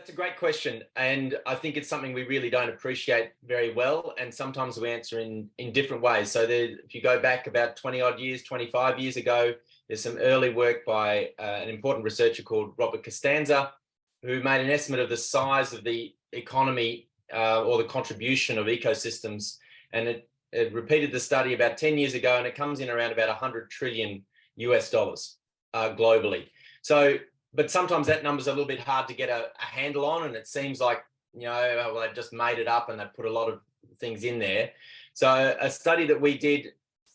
That's a great question. And I think it's something we really don't appreciate very well. And sometimes we answer in different ways. So if you go back about 20 odd years, 25 years ago, there's some early work by an important researcher called Robert Costanza, who made an estimate of the size of the economy or the contribution of ecosystems. And it repeated the study about 10 years ago, and it comes in around about 100 trillion US dollars globally. So, but sometimes that number's a little bit hard to get a handle on, and it seems like, well, they've just made it up and they've put a lot of things in there. So a study that we did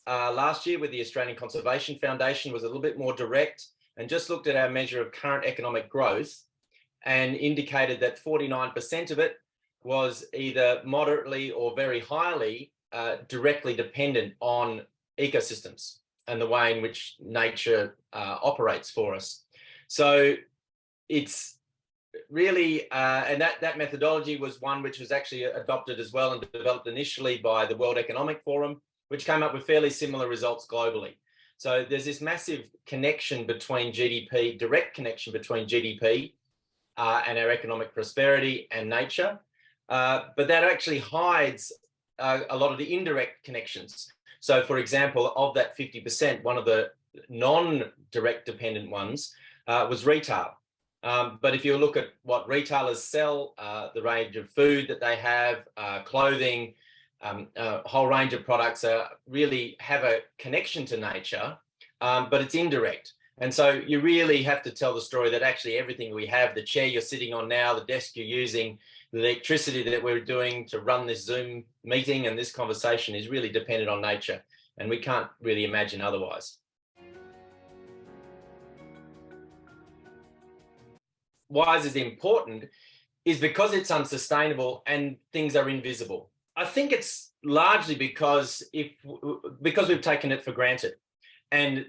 last year with the Australian Conservation Foundation was a little bit more direct and just looked at our measure of current economic growth and indicated that 49% of it was either moderately or very highly directly dependent on ecosystems and the way in which nature operates for us. So it's really, and that methodology was one which was actually adopted as well and developed initially by the World Economic Forum, which came up with fairly similar results globally. So there's this massive connection between GDP, direct connection between GDP and our economic prosperity and nature. But that actually hides a lot of the indirect connections. So for example, of that 50%, one of the non-direct dependent ones was retail. But if you look at what retailers sell, the range of food that they have, clothing, a whole range of products really have a connection to nature, but it's indirect. And so you really have to tell the story that actually everything we have, the chair you're sitting on now, the desk you're using, the electricity that we're doing to run this Zoom meeting and this conversation is really dependent on nature. And we can't really imagine otherwise. Why is it important is because it's unsustainable and things are invisible. I think it's largely because we've taken it for granted. And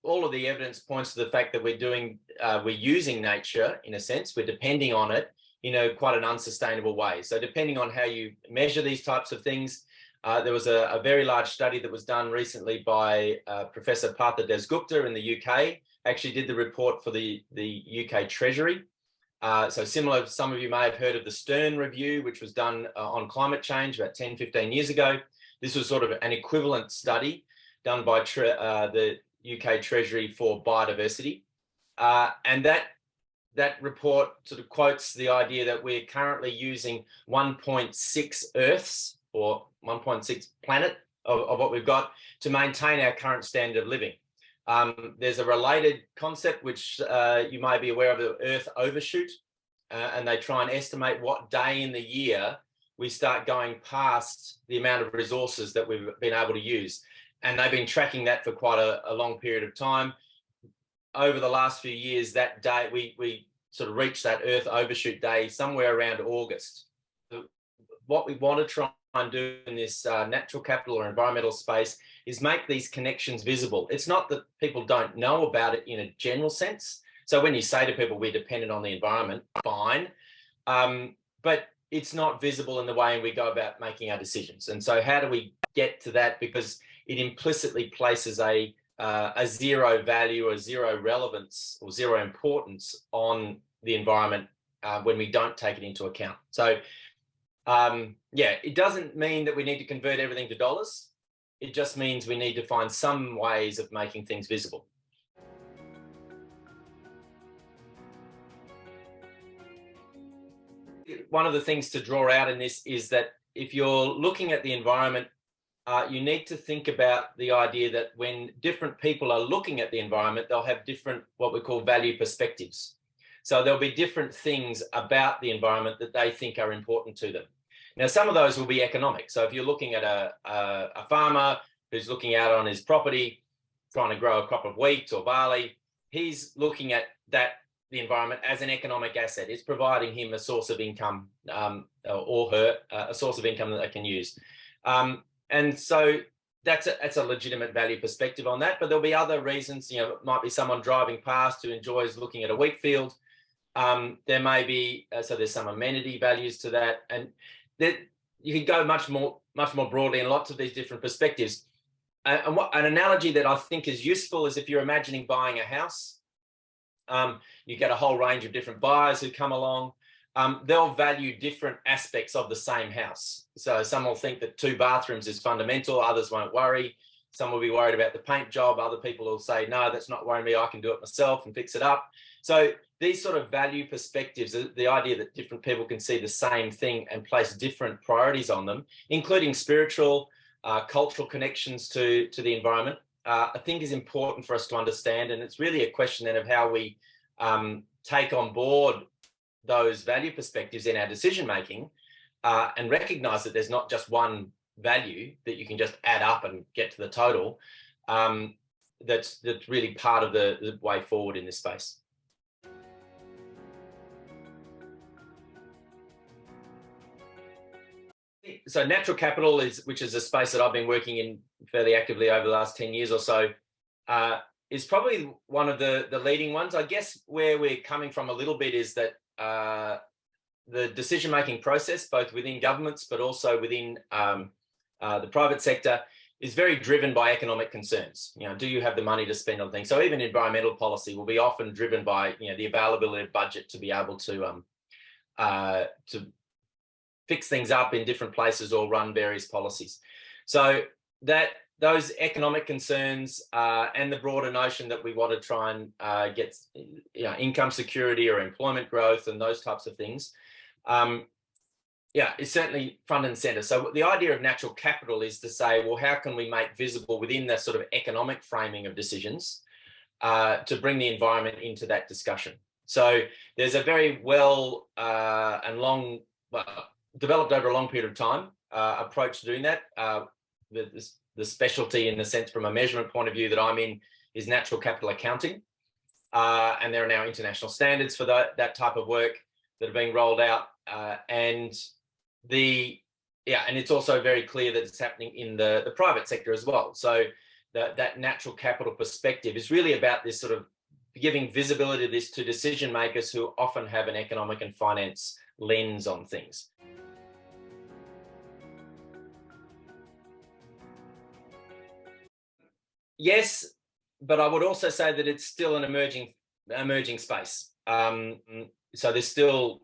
all of the evidence points to the fact that we're using nature, in a sense, we're depending on it in quite an unsustainable way. So depending on how you measure these types of things, there was a very large study that was done recently by Professor Partha Dasgupta in the UK, actually did the report for the UK Treasury. So similar, some of you may have heard of the Stern Review, which was done on climate change about 10, 15 years ago. This was sort of an equivalent study done by the UK Treasury for biodiversity. And that report sort of quotes the idea that we're currently using 1.6 Earths or 1.6 planet of what we've got to maintain our current standard of living. There's a related concept which you may be aware of, the Earth overshoot, and they try and estimate what day in the year we start going past the amount of resources that we've been able to use. And they've been tracking that for quite a long period of time. Over the last few years, that day, we sort of reached that Earth overshoot day somewhere around August. What we want to try and do in this natural capital or environmental space is make these connections visible. It's not that people don't know about it in a general sense. So when you say to people, we're dependent on the environment, fine. But it's not visible in the way we go about making our decisions. And so how do we get to that? Because it implicitly places a zero value or zero relevance or zero importance on the environment when we don't take it into account. So yeah, it doesn't mean that we need to convert everything to dollars. It just means we need to find some ways of making things visible. One of the things to draw out in this is that if you're looking at the environment, you need to think about the idea that when different people are looking at the environment, they'll have different, what we call value perspectives. So there'll be different things about the environment that they think are important to them. Now, some of those will be economic. So if you're looking at a farmer who's looking out on his property, trying to grow a crop of wheat or barley, he's looking at the environment as an economic asset. It's providing him a source of income or her a source of income that they can use. And so that's a legitimate value perspective on that. But there'll be other reasons. It might be someone driving past who enjoys looking at a wheat field. There may be, so there's some amenity values to that. And you can go much more broadly in lots of these different perspectives. And an analogy that I think is useful is if you're imagining buying a house, you get a whole range of different buyers who come along. they'll value different aspects of the same house. So some will think that 2 bathrooms is fundamental, others won't worry. Some will be worried about the paint job. Other people will say, no, that's not worrying me. I can do it myself and fix it up. So these sort of value perspectives, the idea that different people can see the same thing and place different priorities on them, including spiritual, cultural connections to the environment, I think is important for us to understand. And it's really a question then of how we take on board those value perspectives in our decision making and recognize that there's not just one value that you can just add up and get to the total. That's really part of the way forward in this space. So natural capital which is a space that I've been working in fairly actively over the last 10 years or so, is probably one of the leading ones. I guess where we're coming from a little bit is that the decision-making process, both within governments, but also within the private sector, is very driven by economic concerns. Do you have the money to spend on things? So even environmental policy will be often driven by the availability of budget to be able to fix things up in different places or run various policies. So those economic concerns and the broader notion that we want to try and get income security or employment growth and those types of things, it's certainly front and center. So the idea of natural capital is to say, well, how can we make visible within the sort of economic framing of decisions to bring the environment into that discussion? So there's a very well and long, developed over a long period of time approach to doing that. The specialty, in the sense from a measurement point of view that I'm in, is natural capital accounting. And there are now international standards for that type of work that are being rolled out. And it's also very clear that it's happening in the private sector as well. So that natural capital perspective is really about this sort of giving visibility to this to decision makers who often have an economic and finance lens on things. Yes, but I would also say that it's still an emerging space. So there's still,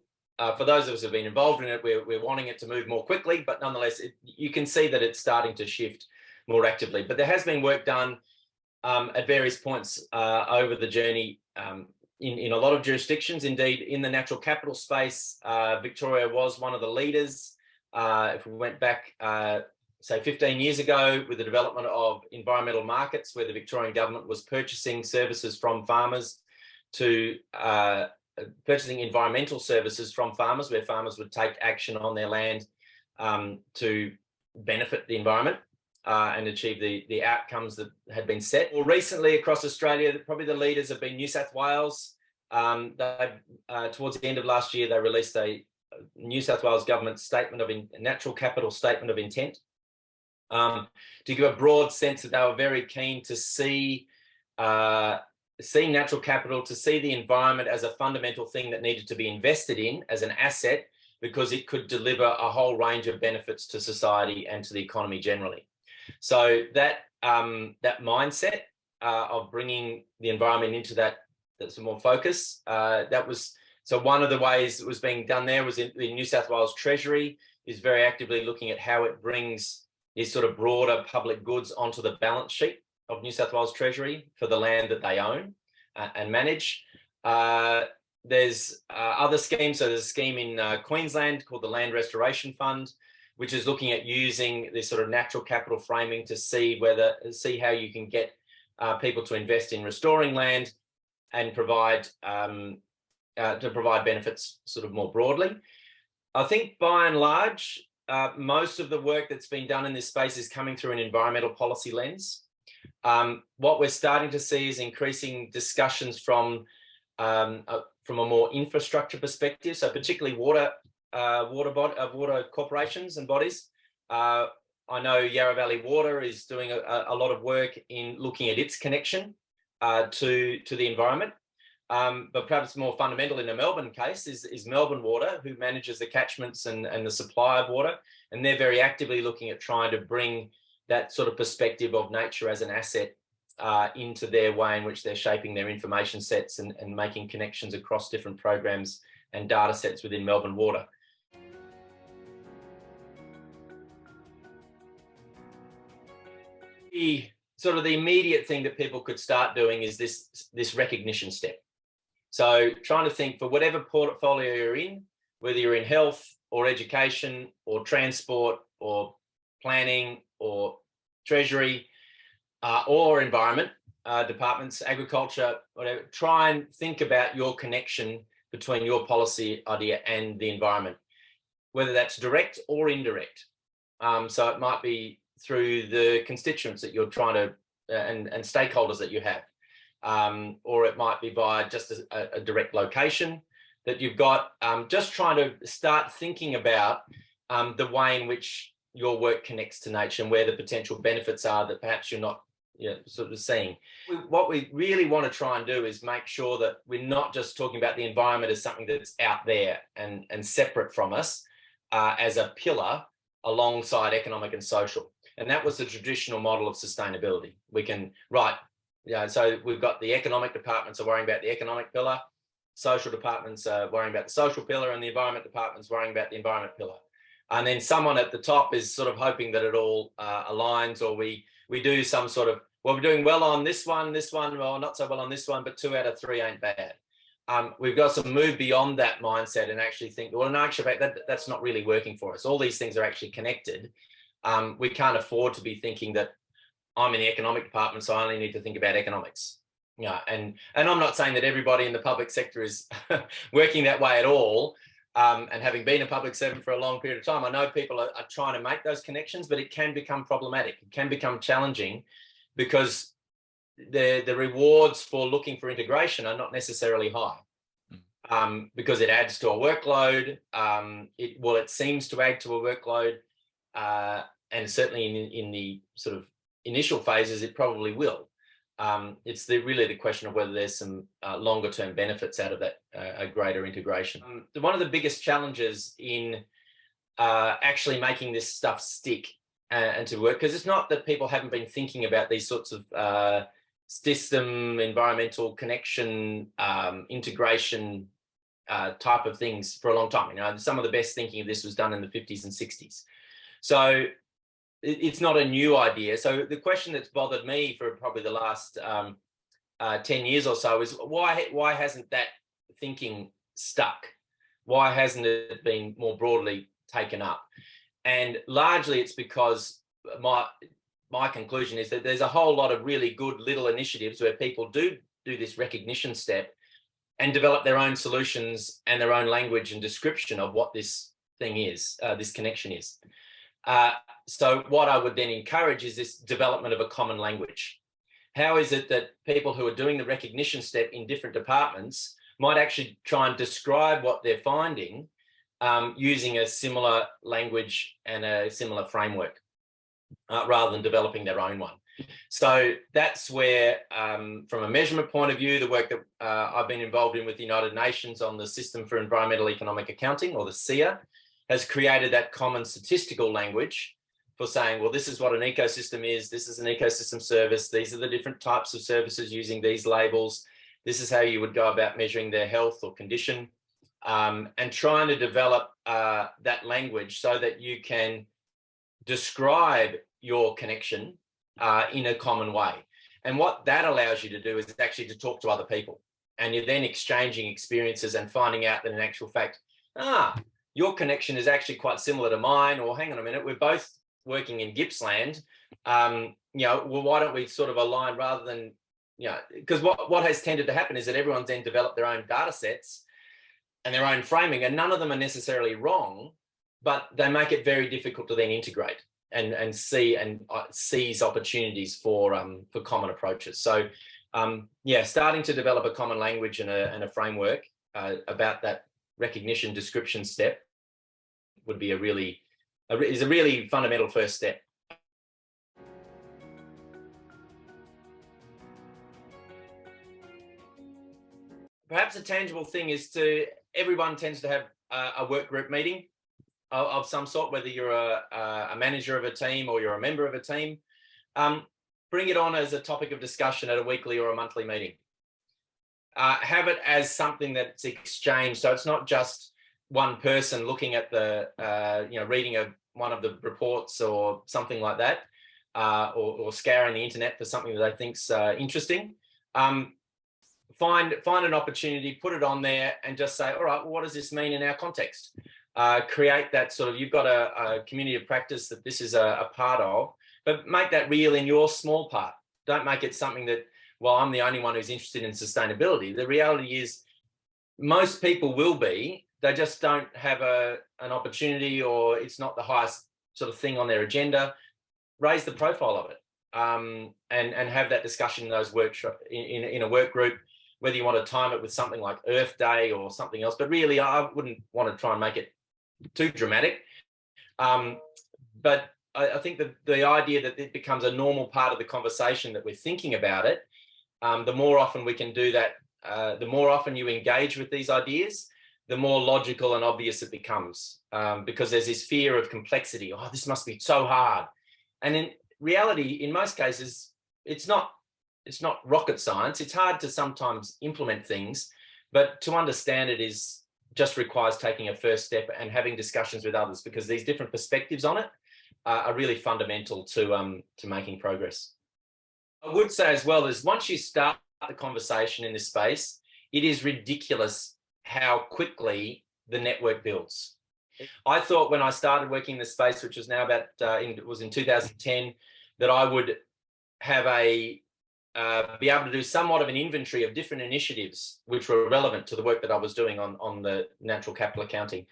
for those of us who have been involved in it, we're wanting it to move more quickly, but nonetheless, you can see that it's starting to shift more actively. But there has been work done at various points over the journey in a lot of jurisdictions. Indeed, in the natural capital space, Victoria was one of the leaders. If we went back, say 15 years ago, with the development of environmental markets, where the Victorian government was purchasing services from farmers to purchasing environmental services from farmers, where farmers would take action on their land to benefit the environment and achieve the outcomes that had been set. More recently across Australia, probably the leaders have been New South Wales. Towards the end of last year, they released a New South Wales government statement of natural capital statement of intent, to give a broad sense that they were very keen to see natural capital, to see the environment as a fundamental thing that needed to be invested in as an asset, because it could deliver a whole range of benefits to society and to the economy generally. So that mindset of bringing the environment into that's more focus, so one of the ways it was being done there was in the New South Wales Treasury is very actively looking at how it brings these sort of broader public goods onto the balance sheet of New South Wales Treasury for the land that they own and manage. There's other schemes. So there's a scheme in Queensland called the Land Restoration Fund, which is looking at using this sort of natural capital framing to see how you can get people to invest in restoring land and provide benefits sort of more broadly. I think by and large, most of the work that's been done in this space is coming through an environmental policy lens. What we're starting to see is increasing discussions from a more infrastructure perspective, so particularly water corporations and bodies. I know Yarra Valley Water is doing a lot of work in looking at its connection to the environment. But perhaps more fundamental in the Melbourne case is Melbourne Water, who manages the catchments and the supply of water. And they're very actively looking at trying to bring that sort of perspective of nature as an asset into their way in which they're shaping their information sets and making connections across different programs and data sets within Melbourne Water. The immediate thing that people could start doing is this recognition step. So trying to think for whatever portfolio you're in, whether you're in health or education or transport or planning or treasury or environment departments, agriculture, whatever, try and think about your connection between your policy idea and the environment, whether that's direct or indirect. So it might be through the constituents that you're trying to and stakeholders that you have, or it might be by just a direct location that you've got. Just trying to start thinking about the way in which your work connects to nature and where the potential benefits are that perhaps you're not sort of seeing. What we really want to try and do is make sure that we're not just talking about the environment as something that's out there and separate from us as a pillar alongside economic and social. And that was the traditional model of sustainability. We can, so we've got the economic departments are worrying about the economic pillar, social departments are worrying about the social pillar, and the environment department's worrying about the environment pillar. And then someone at the top is sort of hoping that it all aligns, or we do some sort of, well, we're doing well on this one, well, not so well on this one, but 2 out of 3 ain't bad. We've got to move beyond that mindset and actually think, well, in actual fact, that's not really working for us. All these things are actually connected. We can't afford to be thinking that I'm in the economic department, so I only need to think about economics. And I'm not saying that everybody in the public sector is working that way at all. And having been a public servant for a long period of time, I know people are trying to make those connections, but it can become problematic. It can become challenging because the rewards for looking for integration are not necessarily high, because it adds to a workload. It seems to add to a workload, and certainly in the sort of initial phases, it probably will. It's really the question of whether there's some longer term benefits out of that a greater integration. One of the biggest challenges in actually making this stuff stick and to work, because it's not that people haven't been thinking about these sorts of system, environmental connection, integration type of things for a long time. Some of the best thinking of this was done in the 50s and 60s. So it's not a new idea. So the question that's bothered me for probably the last 10 years or so is why hasn't that thinking stuck? Why hasn't it been more broadly taken up? And largely it's because my conclusion is that there's a whole lot of really good little initiatives where people do this recognition step and develop their own solutions and their own language and description of what this thing is, this connection is. So what I would then encourage is this development of a common language. How is it that people who are doing the recognition step in different departments might actually try and describe what they're finding using a similar language and a similar framework rather than developing their own one? So that's where, from a measurement point of view, the work that I've been involved in with the United Nations on the System for Environmental Economic Accounting, or the SEEA, has created that common statistical language for saying, well, this is what an ecosystem is. This is an ecosystem service. These are the different types of services using these labels. This is how you would go about measuring their health or condition, and trying to develop that language so that you can describe your connection in a common way. And what that allows you to do is actually to talk to other people. And you're then exchanging experiences and finding out that in actual fact, your connection is actually quite similar to mine, or hang on a minute, we're both working in Gippsland. Well, why don't we sort of align rather than, because what has tended to happen is that everyone's then developed their own data sets and their own framing, and none of them are necessarily wrong, but they make it very difficult to then integrate and seize opportunities for common approaches. So starting to develop a common language and a framework about that recognition description step would be a really fundamental first step. Perhaps a tangible thing is everyone tends to have a work group meeting of some sort, whether you're a manager of a team or you're a member of a team. Bring it on as a topic of discussion at a weekly or a monthly meeting. have it as something that's exchanged. So it's not just one person looking at the, reading one of the reports or something like that, or scouring the internet for something that they think's interesting. Find an opportunity, put it on there, and just say, all right, well, what does this mean in our context? Create that sort of, you've got a community of practice that this is a part of, but make that real in your small part. Don't make it something that, well, I'm the only one who's interested in sustainability. The reality is most people will be, they just don't have an opportunity, or it's not the highest sort of thing on their agenda. Raise the profile of it, and have that discussion in those workshops, in a work group, whether you want to time it with something like Earth Day or something else. But really, I wouldn't want to try and make it too dramatic. But I think that the idea that it becomes a normal part of the conversation, that we're thinking about it, the more often we can do that, the more often you engage with these ideas, the more logical and obvious it becomes, because there's this fear of complexity. Oh, this must be so hard. And in reality, in most cases, it's not rocket science. It's hard to sometimes implement things, but to understand it just requires taking a first step and having discussions with others, because these different perspectives on it are really fundamental to making progress. I would say as well is, once you start the conversation in this space, it is ridiculous how quickly the network builds. I thought when I started working in this space, which is now about, it was in 2010, that I would have be able to do somewhat of an inventory of different initiatives which were relevant to the work that I was doing on the natural capital accounting.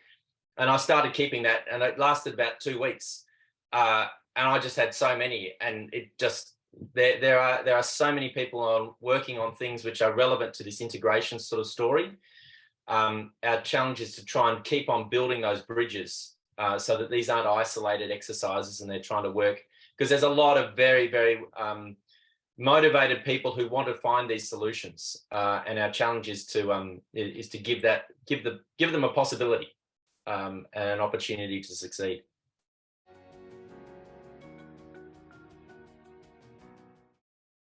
And I started keeping that, and it lasted about 2 weeks. And I just had so many, and it just, there are so many people working on things which are relevant to this integration sort of story. Our challenge is to try and keep on building those bridges, so that these aren't isolated exercises and they're trying to work, because there's a lot of very, very motivated people who want to find these solutions, and our challenge is to give them a possibility, and an opportunity to succeed.